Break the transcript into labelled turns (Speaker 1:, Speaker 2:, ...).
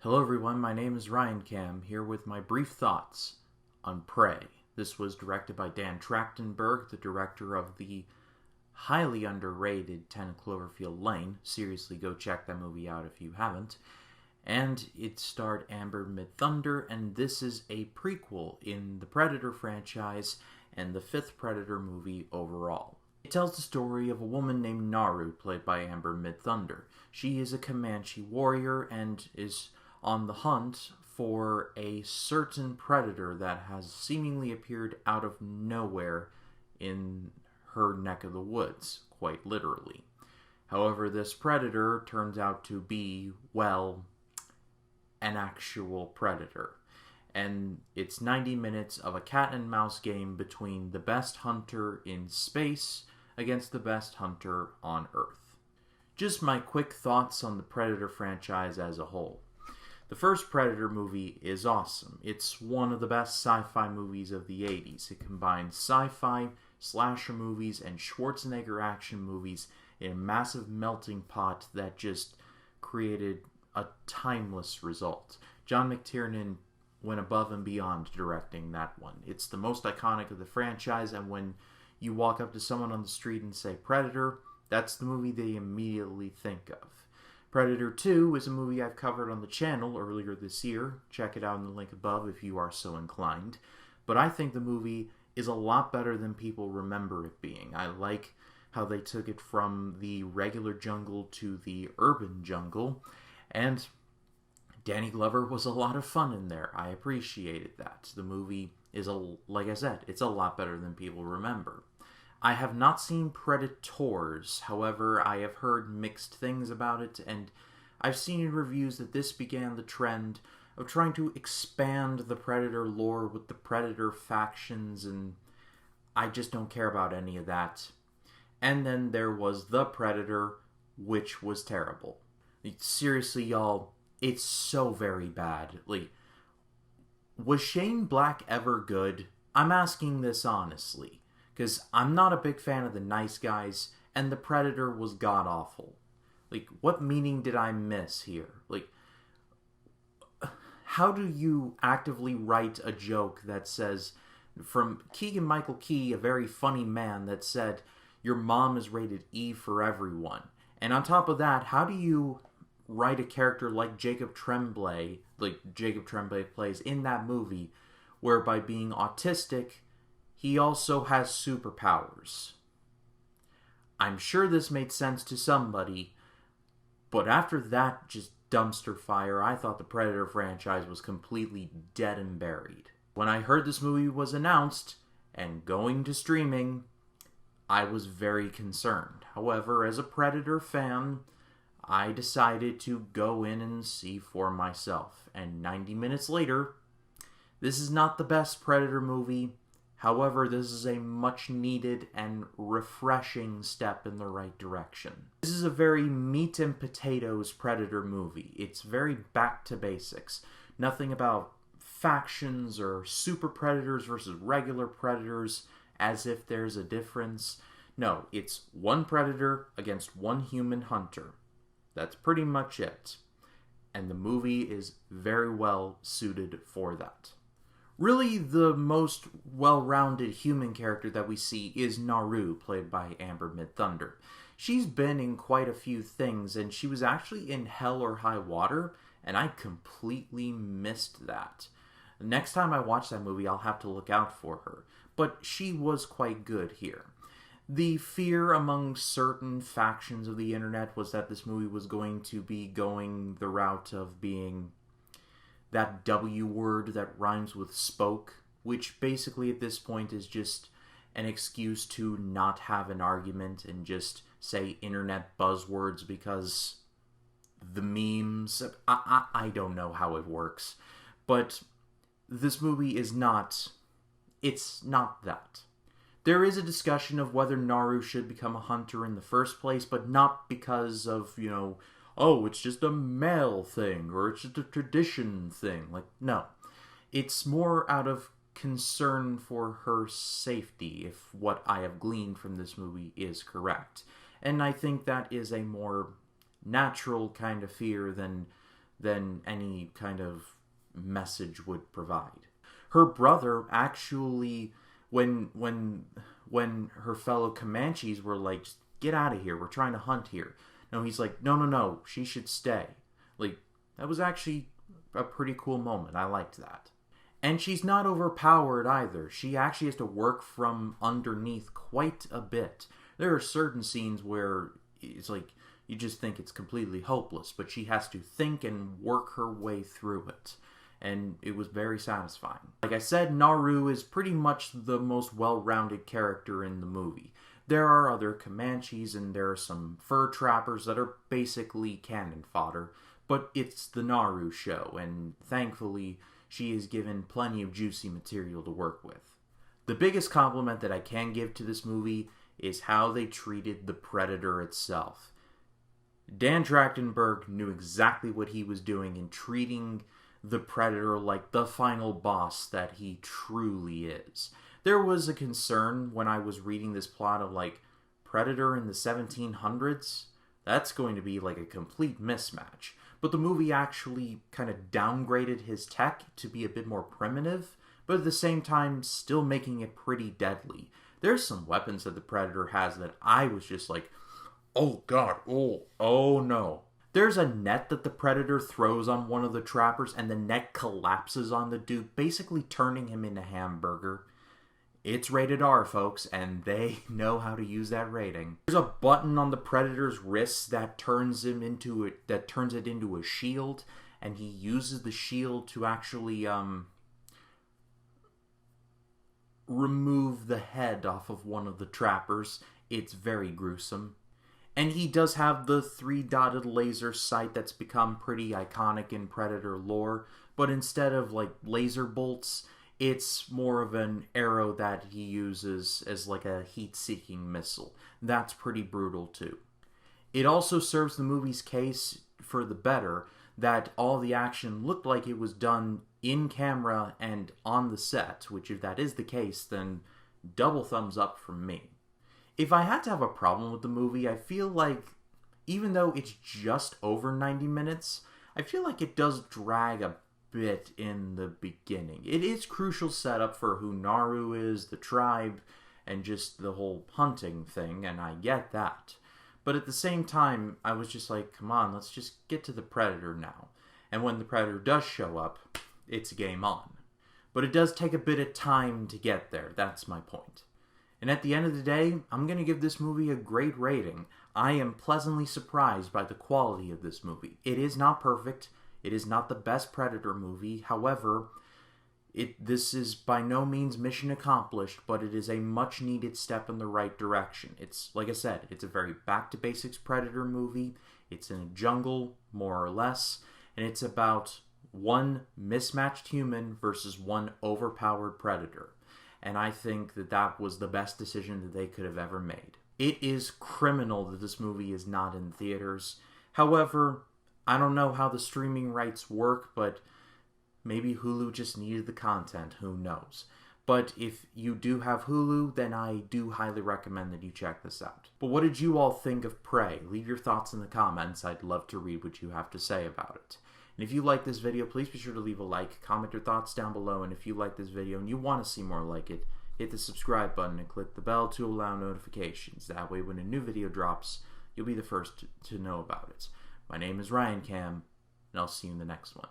Speaker 1: Hello everyone, my name is Ryan Cam, here with my brief thoughts on Prey. This was directed by Dan Trachtenberg, the director of the highly underrated 10 Cloverfield Lane. Seriously, go check that movie out if you haven't. And it starred Amber Midthunder, and this is a prequel in the Predator franchise and the fifth Predator movie overall. It tells the story of a woman named Naru, played by Amber Midthunder. She is a Comanche warrior and is on the hunt for a certain predator that has seemingly appeared out of nowhere in her neck of the woods, quite literally. However, this predator turns out to be, well, an actual predator. And it's 90 minutes of a cat and mouse game between the best hunter in space against the best hunter on Earth. Just my quick thoughts on the Predator franchise as a whole. The first Predator movie is awesome. It's one of the best sci-fi movies of the 80s. It combines sci-fi, slasher movies, and Schwarzenegger action movies in a massive melting pot that just created a timeless result. John McTiernan went above and beyond directing that one. It's the most iconic of the franchise, and when you walk up to someone on the street and say Predator, that's the movie they immediately think of. Predator 2 is a movie I've covered on the channel earlier this year. Check it out in the link above if you are so inclined. But I think the movie is a lot better than people remember it being. I like how they took it from the regular jungle to the urban jungle, and Danny Glover was a lot of fun in there. I appreciated that. The movie is, like I said, it's a lot better than people remember. I have not seen Predators, however, I have heard mixed things about it, and I've seen in reviews that this began the trend of trying to expand the Predator lore with the Predator factions, and I just don't care about any of that. And then there was The Predator, which was terrible. Seriously, y'all, it's so very bad. Was Shane Black ever good? I'm asking this honestly. Because I'm not a big fan of The Nice Guys, and The Predator was god-awful. What meaning did I miss here? How do you actively write a joke that says, from Keegan-Michael Key, a very funny man, that said, your mom is rated E for everyone. And on top of that, how do you write a character like Jacob Tremblay, like Jacob Tremblay plays in that movie, where by being autistic, he also has superpowers? I'm sure this made sense to somebody, but after that just dumpster fire, I thought the Predator franchise was completely dead and buried. When I heard this movie was announced and going to streaming, I was very concerned. However, as a Predator fan, I decided to go in and see for myself. And 90 minutes later, this is not the best Predator movie. However, this is a much-needed and refreshing step in the right direction. This is a very meat-and-potatoes Predator movie. It's very back to basics. Nothing about factions or super predators versus regular predators as if there's a difference. No, it's one predator against one human hunter. That's pretty much it. And the movie is very well suited for that. Really, the most well-rounded human character that we see is Naru, played by Amber Midthunder. She's been in quite a few things, and she was actually in Hell or High Water, and I completely missed that. Next time I watch that movie, I'll have to look out for her. But she was quite good here. The fear among certain factions of the internet was that this movie was going to be going the route of being that W word that rhymes with spoke, which basically at this point is just an excuse to not have an argument and just say internet buzzwords because the memes, I don't know how it works. But this movie is not, it's not that. There is a discussion of whether Naru should become a hunter in the first place, but not because of, oh, it's just a male thing, or it's just a tradition thing. No. It's more out of concern for her safety, if what I have gleaned from this movie is correct. And I think that is a more natural kind of fear than than any kind of message would provide. Her brother actually, when her fellow Comanches were like, just get out of here, we're trying to hunt here. No, he's like, no, she should stay. Like, that was actually a pretty cool moment. I liked that. And she's not overpowered either. She actually has to work from underneath quite a bit. There are certain scenes where it's like, you just think it's completely hopeless, but she has to think and work her way through it. And it was very satisfying. Like I said, Naru is pretty much the most well-rounded character in the movie. There are other Comanches and there are some fur trappers that are basically cannon fodder, but it's the Naru show, and thankfully she is given plenty of juicy material to work with. The biggest compliment that I can give to this movie is how they treated the Predator itself. Dan Trachtenberg knew exactly what he was doing in treating the Predator like the final boss that he truly is. There was a concern when I was reading this plot of like, Predator in the 1700s? That's going to be like a complete mismatch. But the movie actually kind of downgraded his tech to be a bit more primitive, but at the same time still making it pretty deadly. There's some weapons that the Predator has that I was just like, oh god, oh no. There's a net that the Predator throws on one of the trappers and the net collapses on the dude, basically turning him into hamburger. It's rated R, folks, and they know how to use that rating. There's a button on the Predator's wrist that turns it into a shield, and he uses the shield to actually remove the head off of one of the trappers. It's very gruesome. And he does have the 3-dotted laser sight that's become pretty iconic in Predator lore, but instead of like laser bolts, it's more of an arrow that he uses as like a heat-seeking missile. That's pretty brutal too. It also serves the movie's case for the better that all the action looked like it was done in camera and on the set, which if that is the case, then double thumbs up from me. If I had to have a problem with the movie, I feel like, even though it's just over 90 minutes, I feel like it does drag a bit in the beginning. It is crucial setup for who Naru is, the tribe, and just the whole hunting thing, and I get that. But at the same time, I was just like, come on, let's just get to the Predator now. And when the Predator does show up, it's game on. But it does take a bit of time to get there, that's my point. And at the end of the day, I'm going to give this movie a great rating. I am pleasantly surprised by the quality of this movie. It is not perfect. It is not the best Predator movie. However, this is by no means mission accomplished, but it is a much needed step in the right direction. It's, like I said, it's a very back-to-basics Predator movie. It's in a jungle, more or less, and it's about one mismatched human versus one overpowered Predator. And I think that that was the best decision that they could have ever made. It is criminal that this movie is not in theaters. However, I don't know how the streaming rights work, but maybe Hulu just needed the content, who knows. But if you do have Hulu, then I do highly recommend that you check this out. But what did you all think of Prey? Leave your thoughts in the comments. I'd love to read what you have to say about it. And if you like this video, please be sure to leave a like, comment your thoughts down below, and if you like this video and you want to see more like it, hit the subscribe button and click the bell to allow notifications. That way when a new video drops, you'll be the first to know about it. My name is Ryan Cam, and I'll see you in the next one.